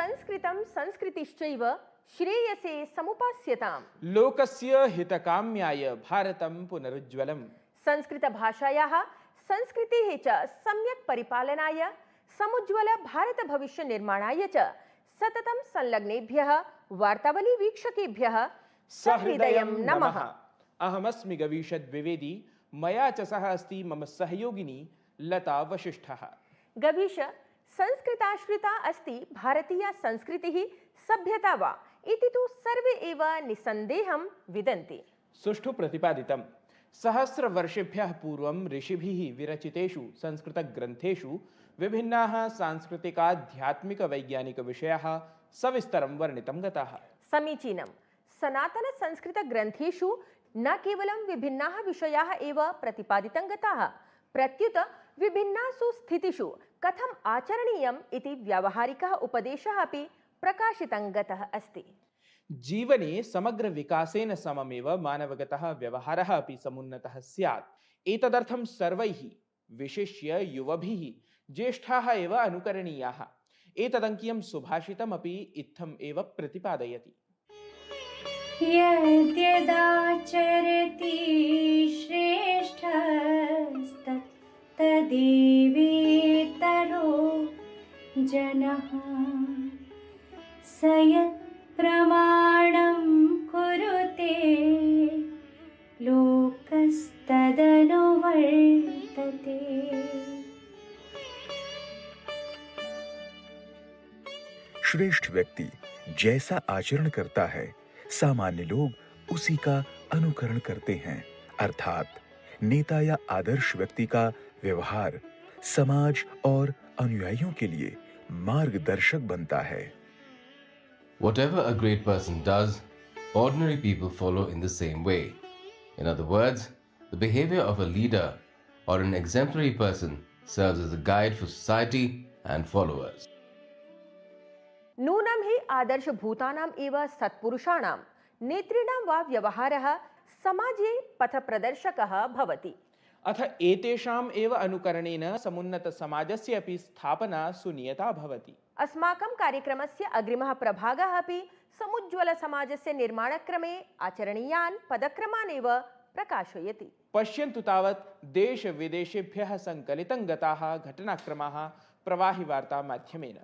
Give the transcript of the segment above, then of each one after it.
संस्कृतं संस्कृतिश्चैव श्रेयसे समुपास्यताम्। लोकस्य हितकाम्याय भारतं पुनरुज्ज्वलम्। संस्कृतभाषायाः संस्कृतेः च सम्यक् परिपालनाय समुज्ज्वल भारत भविष्य निर्माणाय च सततं संलग्नेभ्यः वार्तावली वीक्षकेभ्यः सहृदयं नमः। अहमस्मि गवीषद् द्विवेदी, मया च सह अस्ति मम सहयोगिनी लता वशिष्ठः। गवीश, संस्कृताश्रिता अस्ति भारतीया संस्कृतिः सभ्यता वा इति तु सर्वे एव निसन्देहं विदन्ति। सुष्ठु प्रतिपादितम्। सहस्रवर्षेभ्यः पूर्वं ऋषिभिः विरचितेषु संस्कृतग्रन्थेषु विभिन्नाः सांस्कृतिकाध्यात्मिकवैज्ञानिकविषयाः सविस्तरं वर्णितं गताः। समीचीनं। सनातनसंस्कृतग्रन्थेषु न केवलं विभिन्नाः विषयाः एव प्रतिपादितं गताः, प्रत्युत विभिन्नासु स्थितिषु कथम् आचरणीयम् इति व्यावहारिकः उपदेशः अपि प्रकाशितं गतः अस्ति। जीवने समग्र विकासेन सममेव मानवगतः व्यवहारः अपि समुन्नतः स्यात्। एतदर्थं सर्वैः, विशिष्य युवभिः, ज्येष्ठाः एव अनुकरणीयाः। एतदङ्कीयं सुभाषितमपि इत्थम् एव प्रतिपादयति। यद्यदाचरति श्रेष्ठस्तदेवेतरो जनः स यत्प्रमाणं कुरुते लोकस्तदनुवर्तते। श्रेष्ठ व्यक्ति जैसा आचरण करता है, सामान्य लोग उसी का अनुकरण करते हैं। अर्थात नेता या आदर्श व्यक्ति का व्यवहार समाज और अनुयायियों के लिए मार्गदर्शक बनता है। Whatever a great person does, ordinary people follow in the same way. In other words, the behavior of a leader or an exemplary person serves as a guide for society and followers. नूनं हि आदर्शभूतानाम् एव सत्पुरुषाणां नेतॄणां वा व्यवहारः समाजे पथप्रदर्शकः भवति। अथ एतेषाम् एव अनुकरणेन समुन्नतसमाजस्य अपि स्थापना सुनियता भवति। अस्माकं कार्यक्रमस्य अग्रिमः प्रभागः अपि समुज्ज्वलसमाजस्य निर्माणक्रमे आचरणीयान् पदक्रमान् एव प्रकाशयति। पश्यन्तु तावत् देशविदेशेभ्यः सङ्कलितं गताः घटनाक्रमाः प्रवाहिवार्ता माध्यमेन।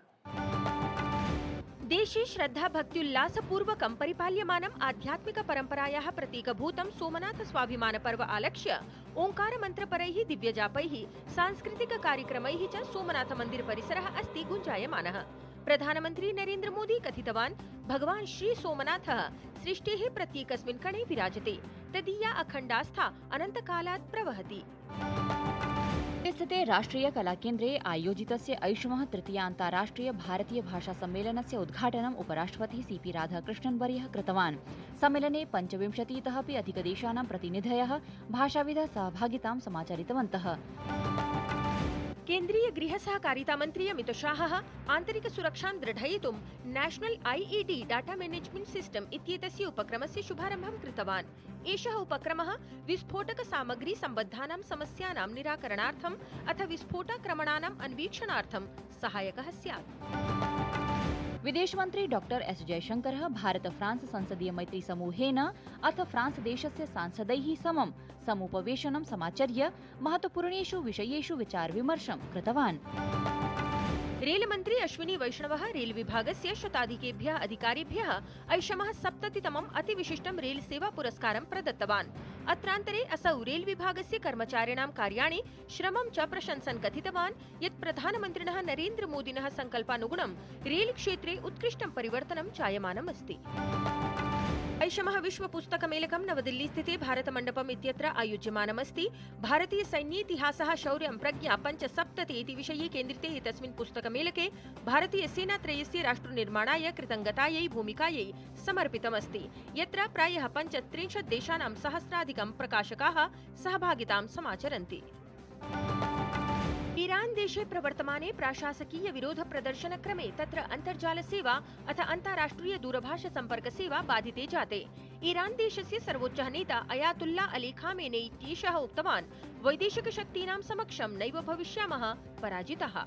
देशे श्रद्धा भक्त्युल्लासपूर्वकं परिपाल्यमानम् आध्यात्मिक परम्परायाः प्रतीकभूतं सोमनाथ स्वाभिमान पर्व आलक्ष्य ओंकार मन्त्रपरैः दिव्यजापैः सांस्कृतिक कार्यक्रमैः च सोमनाथ मन्दिर परिसरः अस्ति गुञ्जायमानः। प्रधानमन्त्री नरेन्द्र मोदी कथितवान्, भगवान् श्री सोमनाथः सृष्टेः प्रत्येकस्मिन् कणे विराजते, तदीया अखण्डास्था अनन्तकालात् प्रवहति। स्थिते राष्ट्रीय कलाकेन्द्रे आयोजितस्य ऐषमः तृतीयान्ताराष्ट्रीय भारतीय भाषा सम्मेलनस्य उद्घाटनम् उपराष्ट्रपतिः सीपी राधाकृष्णन् वर्यः कृतवान्। सम्मेलने 25तः अपि अधिकदेशानां प्रतिनिधयः भाषाविदः सहभागितां समाचरितवन्तः। केन्द्रीय गृह सहकारिता मन्त्री अमित शाहः आन्तरिक सुरक्षां दृढयितुं national IED data management system इत्येतस्य उपक्रमस्य शुभारम्भं कृतवान्। एषः उपक्रमः विस्फोटक सामग्री सम्बद्धानां समस्यानां निराकरणार्थम् अथ विस्फोटाक्रमणानाम् अन्वीक्षणार्थं सहायकः स्यात्। विदेश मंत्री डॉक्टर एस जयशंकरः भारत फ्रांस संसदीय मैत्री समूहेन अथ फ्रांस देशस्य सांसदैः समं समुपवेशनं समाचर्य महत्वपूर्णेषु विषयेषु विचार विमर्शं कृतवान्। रेल मंत्री अश्विनी वैष्णवः रेल विभागस्य शताधिकेभ्यः अधिकारिभ्यः ऐषमः 70तमम् अतिविशिष्टं रेल सेवा पुरस्कारं प्रदत्तवान्। अत्रान्तरे असौ रेल विभागस्य कर्मचारिणां कार्याणि श्रमं च प्रशंसन् कथितवान् यत् प्रधानमन्त्रिणः नरेन्द्र मोदिनः संकल्पानुगुणं रेल क्षेत्रे उत्कृष्टं परिवर्तनं जायमानम् अस्ति। ऐषमः विश्व पुस्तकमेलकं नवदिल्ली स्थिते भारतमण्डपम् इत्यत्र आयोज्यमानमस्ति। भारतीय सैन्येतिहासः शौर्यं प्रज्ञा 570 इति विषये केन्द्रिते एतस्मिन् पुस्तकमेलके भारतीय सेनात्रयस्य राष्ट्रनिर्माणाय कृतङ्गतायै भूमिकायै समर्पितमस्ति, यत्र प्रायः 35 देशानां सहस्राधिकं प्रकाशकाः सहभागितां समाचरन्ति। ईरान देशे प्रवर्तमाने प्राशासकीय विरोध प्रदर्शन क्रमे तत्र अन्तर्जाल सेवा अथ अन्ताराष्ट्रिय दूरभाष सम्पर्क सेवा बाधिते जाते। ईरान देशस्य सर्वोच्चः नेता अयातुल्ला अली खामेनेई इत्येषः उक्तवान्, वैदेशिक शक्तीनां समक्षं नैव भविष्यामः पराजिताः।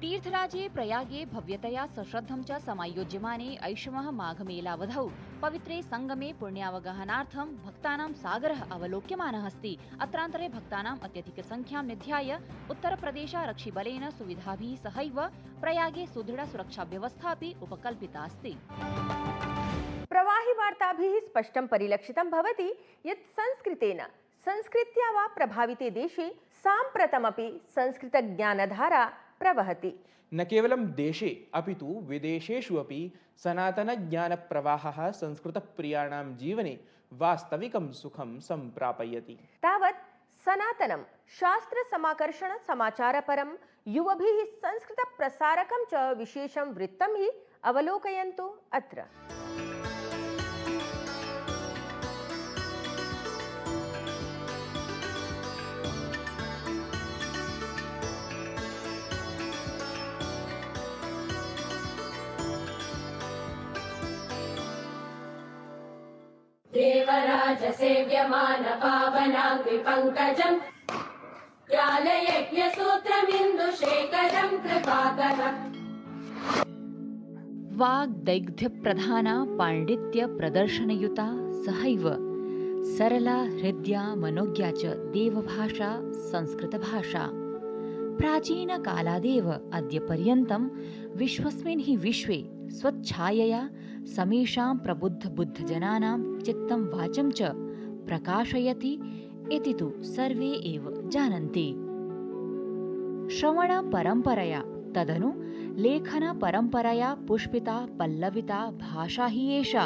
तीर्थराजे प्रयागे भव्यतया सश्रद्धं च समायोज्यमाने ऐषमः माघमेलावधौ पवित्रे संगमे पुण्यावगाहनार्थं भक्तानां सागरः अवलोक्यमानः अस्ति। अत्रान्तरे भक्तानाम् अत्यधिकसंख्यां निध्याय उत्तरप्रदेशारक्षिबलेन सुविधाभिः सहैव प्रयागे सुदृढ सुरक्षाव्यवस्था अपि उपकल्पिता अस्ति। प्रवाहि वार्ताभिः स्पष्टं परिलक्षितं भवति यत् संस्कृत्या वा प्रभाविते देशे साम्प्रतमपि संस्कृतज्ञानधारा प्रवहति। न केवलं देशे अपितु विदेशेषु अपि सनातनज्ञानप्रवाहः संस्कृतप्रियाणां जीवने वास्तविकं सुखं सम्प्रापयति। तावत् सनातनं शास्त्रसमाकर्षण समाचारपरं युवभिः संस्कृतप्रसारकं च विशेषं वृत्तं हि अवलोकयन्तु अत्र। देवराज सेव्यमान पावनाङ्घ्रि पङ्कजम् ज्ञानयज्ञसूत्रमिन्दुशेखरं कृपाकरम्। वाग्दैग्ध्यप्रधाना पाण्डित्य प्रदर्शनयुता सहैव सरला हृद्या मनोज्ञा च देवभाषा संस्कृतभाषा। प्राचीनकालादेव अद्यपर्यन्तं विश्वस्मिन् हि विश्वे स्वच्छायया समेषां प्रबुद्धबुद्धजनानां चित्तं वाचं च प्रकाशयति इति तु सर्वे एव जानन्ति। श्रवणपरम्परया तदनु लेखनपरम्परया पुष्पिता पल्लविता भाषा हि एषा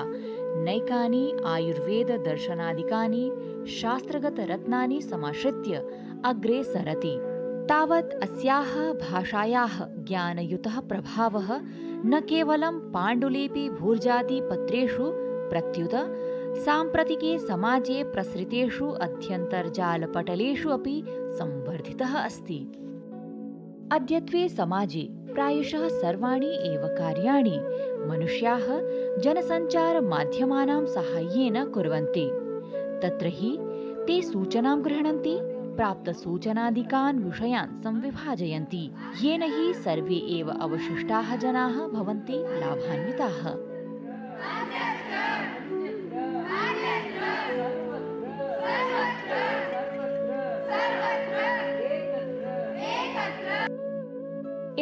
नैकानि आयुर्वेददर्शनादिकानि शास्त्रगतरत्नानि समाश्रित्य अग्रे सरति। तावत् अस्याः भाषायाः ज्ञानयुतः प्रभावः न केवलं पाण्डुलिपि भूर्जादि पत्रेषु प्रत्युत साम्प्रतिके समाजे प्रसृतेषु अध्यन्तर्जालपटलेषु अपि संवर्धितः अस्ति। अद्यत्वे समाजे प्रायशः सर्वाणि एव कार्याणि मनुष्याः जनसञ्चारमाध्यमानां साहाय्येन कुर्वन्ति। तत्र हि ते सूचनां गृह्णन्ति, प्राप्तसूचनादिकान् विषयान् संविभाजयन्ति, येन हि सर्वे एव अवशिष्टाः जनाः भवन्ति लाभान्विताः।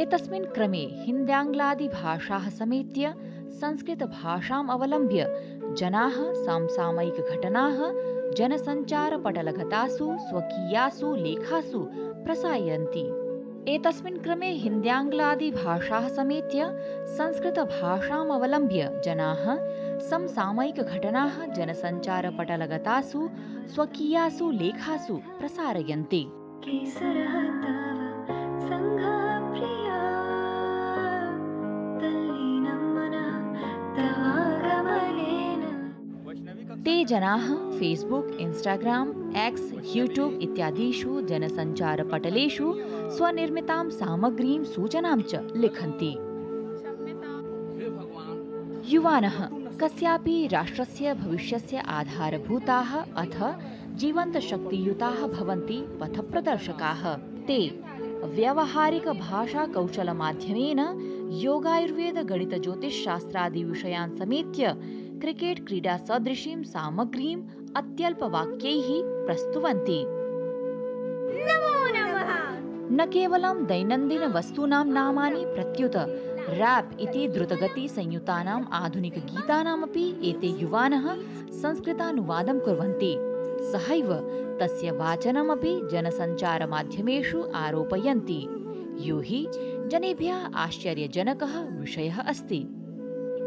एतस्मिन् क्रमे हिन्द्याङ्ग्लादिभाषाः समेत्य संस्कृतभाषाम् अवलम्ब्य जनाः साम्सामयिकघटनाः जनसञ्चारपटलगतासु स्वकीयासु लेखासु प्रसारयन्ति। एतस्मिन् क्रमे हिन्द्याङ्ग्लादिभाषाः समेत्य संस्कृतभाषाम् अवलम्ब्य जनाः समसामयिकघटनाः जनसञ्चारपटलगतासु स्वकीयासु लेखासु प्रसारयन्ति। केसरः तव सङ्गप्रिया तल्लीनं मनः तवागमनेन। ते जनाः फेस्बुक, इंस्टाग्राम, एक्स, यूट्यूब इत्यादिषु जनसञ्चारपटलेषु स्वनिर्मितां सामग्रीं सूचनां च लिखन्ति। युवानः कस्यापि राष्ट्रस्य भविष्यस्य आधारभूताः अथ जीवन्तशक्तियुताः भवन्ति पथप्रदर्शकाः। ते व्यावहारिकभाषाकौशलमाध्यमेन योगायुर्वेदगणितज्योतिषशास्त्रादिविषयान् समेत्य क्रिकेट क्रीडा सदृशीं सामग्रीम् अत्यल्पवाक्यैः प्रस्तुवन्ति। न केवलं दैनन्दिनवस्तूनां नामानि प्रत्युत रैप इति द्रुतगति संयुतानाम् आधुनिकगीतानामपि एते युवानः संस्कृतानुवादं कुर्वन्ति। सहैव तस्य वाचनमपि जनसञ्चारमाध्यमेषु आरोपयन्ति, यो हि जनेभ्यः आश्चर्यजनकः विषयः अस्ति।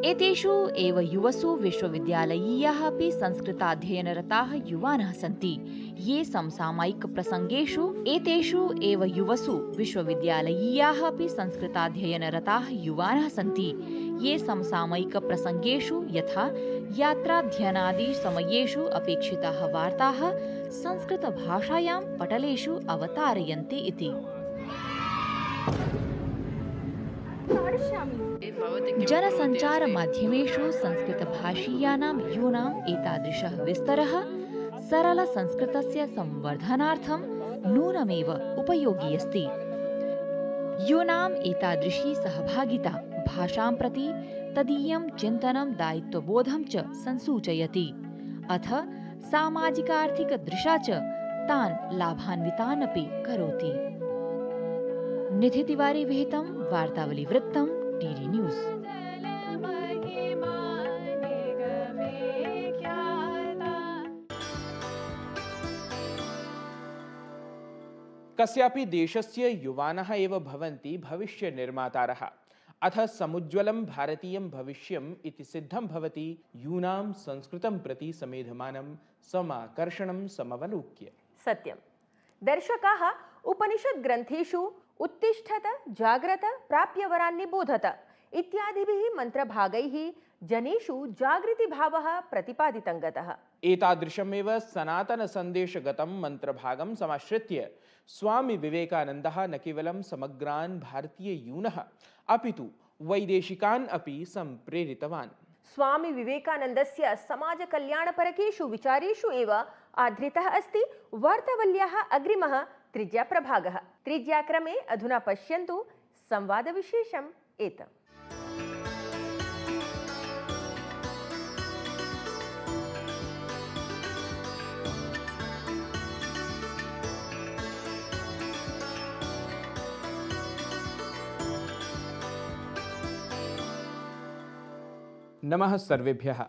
एतेषु एव युवसु विश्वविद्यालयीयाः अपि संस्कृताध्ययनरताः युवानः सन्ति, ये समसामयिकप्रसङ्गेषु एतेषु एव युवसु विश्वविद्यालयीयाः अपि संस्कृताध्ययनरताः युवानः सन्ति, ये समसामयिकप्रसङ्गेषु यथा यात्राध्ययनादि समयेषु अपेक्षिताः वार्ताः संस्कृतभाषायां पटलेषु अवतारयन्ति इति। जनसञ्चारमाध्यमेषु संस्कृतभाषीयानां यूनाम् एतादृशः विस्तरः सरलसंस्कृतस्य संवर्धनार्थं नूनमेव उपयोगी अस्ति। यूनाम् एतादृशी सहभागिता भाषां प्रति तदीयं चिन्तनं दायित्वबोधं च संसूचयति अथ सामाजिकार्थिकदृशा च तान् लाभान्वितान् अपि करोति। निधि तिवारी विहितं वार्तावलीवृत्तं डीडी न्यूज़। कस्यापि देशस्य युवानः एव भवन्ति भविष्य निर्मातारः। अथ समुज्ज्वलं भारतीयं भविष्यम् इति सिद्धं भवति यूनां संस्कृतं प्रति समेधमानं समाकर्षणं समवलोक्य। सत्यं दर्शकाः उपनिषद् ग्रन्थेषु उत्तिष्ठत जाग्रत प्राप्य वरान् निबोधत इत्यादिभिः मन्त्रभागैः जनेषु जागृतिभावः प्रतिपादितं गतः। एतादृशमेव सनातनसन्देशगतं मन्त्रभागं समाश्रित्य स्वामी विवेकानन्दः न केवलं समग्रान् भारतीययूनः अपितु वैदेशिकान् अपि सम्प्रेरितवान्। स्वामी विवेकानन्दस्य समाजकल्याणपरकेषु विचारेषु एव आधृतः अस्ति वार्तावल्याः अग्रिमः तृतीयप्रभागः। तृतीयक्रमे अधुना पश्यन्तु संवादविशेषम् एतम्। नमः सर्वेभ्यः।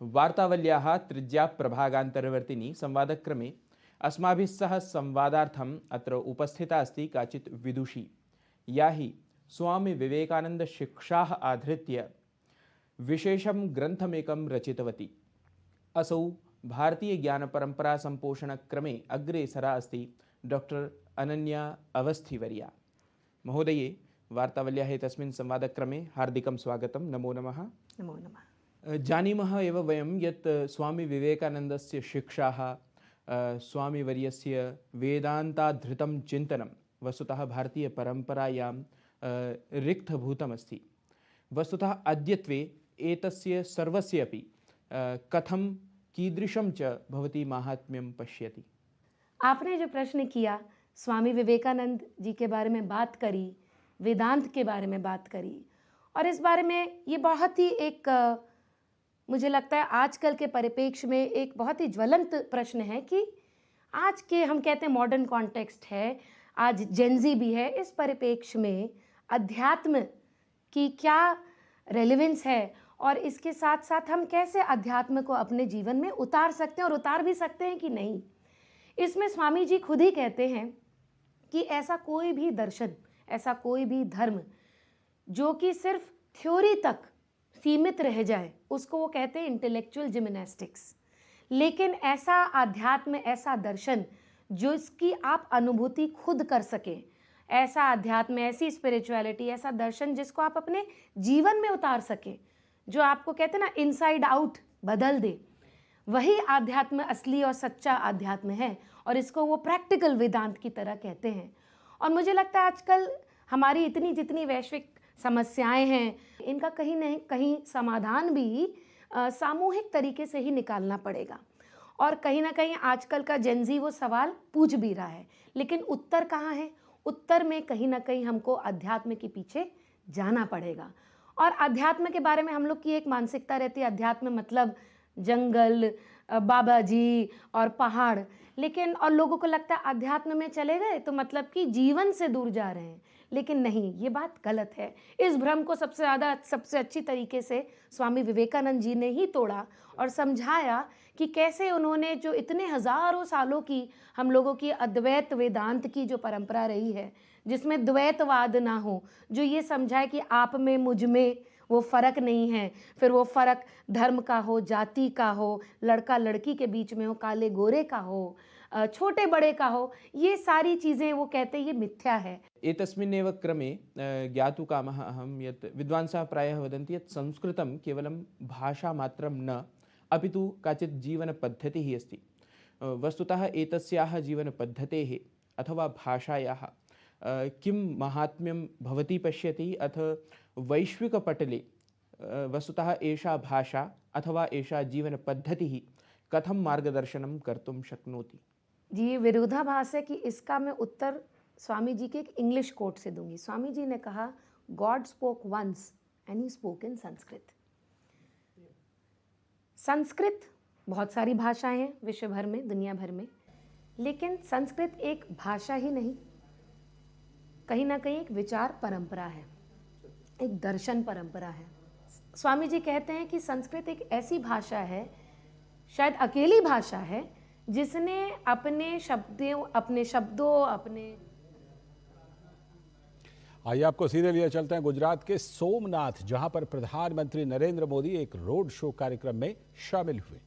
वार्तावल्याः तृतीयप्रभागान्तर्वर्तिनी संवादक्रमे अस्माभिः सह संवादार्थम् अत्र उपस्थिता अस्ति काचित् विदुषी, या हि स्वामी विवेकानन्द शिक्षाः आधृत्य विशेषं ग्रन्थमेकं रचितवती। असौ भारतीय ज्ञानपरम्परा सम्पोषणक्रमे अग्रेसरा अस्ति डॉक्टर अनन्या अवस्थीवर्या। महोदये, वार्तावल्याः एतस्मिन् संवादक्रमे हार्दिकं स्वागतं। नमो नमः। नमो नमः। जानीमः एव वयं यत् स्वामी विवेकानन्दस्य शिक्षाः, स्वामीवर्यस्य वेदान्ताधृतं चिन्तनं वस्तुतः भारतीयपरम्परायां रिक्तभूतमस्ति। वस्तुतः अद्यत्वे एतस्य सर्वस्य अपि कथं कीदृशं च भवती माहात्म्यं पश्यति? आपने जो प्रश्न किया, स्वामी विवेकानंद जी के बारे में बात करी, वेदांत के बारे में बात करी, और इस बारे में ये बहुत ही एक मुझे लगता है आजकल के परिप्रेक्ष्य में एक बहुत ही ज्वलंत प्रश्न है कि आज के हम कहते हैं मॉडर्न कॉन्टेक्स्ट है, आज जेनजी भी है, इस परिप्रेक्ष्य में अध्यात्म की क्या रेलेवेंस है और इसके साथ साथ हम कैसे अध्यात्म को अपने जीवन में उतार सकते हैं और उतार भी सकते हैं कि नहीं। इसमें स्वामी जी खुद ही कहते हैं कि ऐसा कोई भी दर्शन, ऐसा कोई भी धर्म जो कि सिर्फ थ्योरी तक सीमित रह जाए, उसको वो कहते हैं इंटेलेक्चुअल जिम्नास्टिक्स। लेकिन ऐसा आध्यात्म, ऐसा दर्शन जो इसकी आप अनुभूति खुद कर सके, ऐसा अध्यात्म, ऐसी स्पिरिचुअलिटी, ऐसा दर्शन जिसको आप अपने जीवन में उतार सके, जो आपको कहते हैं ना इनसाइड आउट बदल दे, वही आध्यात्म असली और सच्चा आध्यात्म है। और इसको वो प्रैक्टिकल वेदांत की तरह कहते हैं। और मुझे लगता है आजकल हमारी इतनी जितनी वैश्विक समस्याएं हैं, इनका कहीं न कहीं समाधान भी सामूहिक तरीके से ही निकालना पड़ेगा। और कहीं ना कहीं आजकल का जेनजी वो सवाल पूछ भी रहा है, लेकिन उत्तर कहाँ है? उत्तर में कहीं ना कहीं हमको अध्यात्म के पीछे जाना पड़ेगा। और अध्यात्म के बारे में हम लोग की एक मानसिकता रहती है, अध्यात्म मतलब जंगल, बाबा जी और पहाड़, लेकिन और लोगों को लगता है अध्यात्म में चले गए तो मतलब कि जीवन से दूर जा रहे हैं, लेकिन नहीं, ये बात गलत है। इस भ्रम को सबसे अच्छी तरीके से स्वामी विवेकानंद जी ने ही तोड़ा और समझाया कि कैसे उन्होंने जो इतने हजारों सालों की हम लोगों की अद्वैत वेदांत की जो परंपरा रही है, जिसमें द्वैतवाद ना हो, जो ये समझाए कि आप में मुझ में वो फ़र्क नहीं है, फिर वो फ़र्क धर्म का हो, जाति का हो, लड़का लड़की के बीच में हो, काले गोरे का हो, छोटे बड़े का हो, ये सारी चीज़ें वो कहते हैं ये मिथ्या है। एतस्मिन्नेव क्रमे ज्ञातुकामः अहं यत् विद्वांसः प्रायः वदन्ति यत् संस्कृतं केवलं भाषामात्रं न अपितु काचित् जीवनपद्धतिः अस्ति। वस्तुतः एतस्याः जीवनपद्धतेः अथवा भाषायाः किं माहात्म्यं भवती पश्यति, अथ वैश्विकपटले वस्तुतः एषा भाषा अथवा एषा जीवनपद्धतिः कथं मार्गदर्शनं कर्तुं शक्नोति? जी, विरोधाभास है कि इसका मैं उत्तर स्वामी जी के एक इंग्लिश कोट से दूंगी। स्वामी जी ने कहा, God spoke once and he spoke in Sanskrit. Sanskrit, बहुत सारी भाषाएं हैं विश्व भर में, दुनिया भर में, लेकिन संस्कृत एक भाषा ही नहीं, कहीं ना कहीं एक विचार परंपरा है, एक दर्शन परंपरा है। स्वामी जी कहते हैं कि संस्कृत एक ऐसी भाषा है, शायद अकेली भाषा है, जिसने अपने शब्दों आइए आपको सीधे लिए चलते हैं गुजरात के सोमनाथ, जहां पर प्रधानमंत्री नरेंद्र मोदी एक रोड शो कार्यक्रम में शामिल हुए।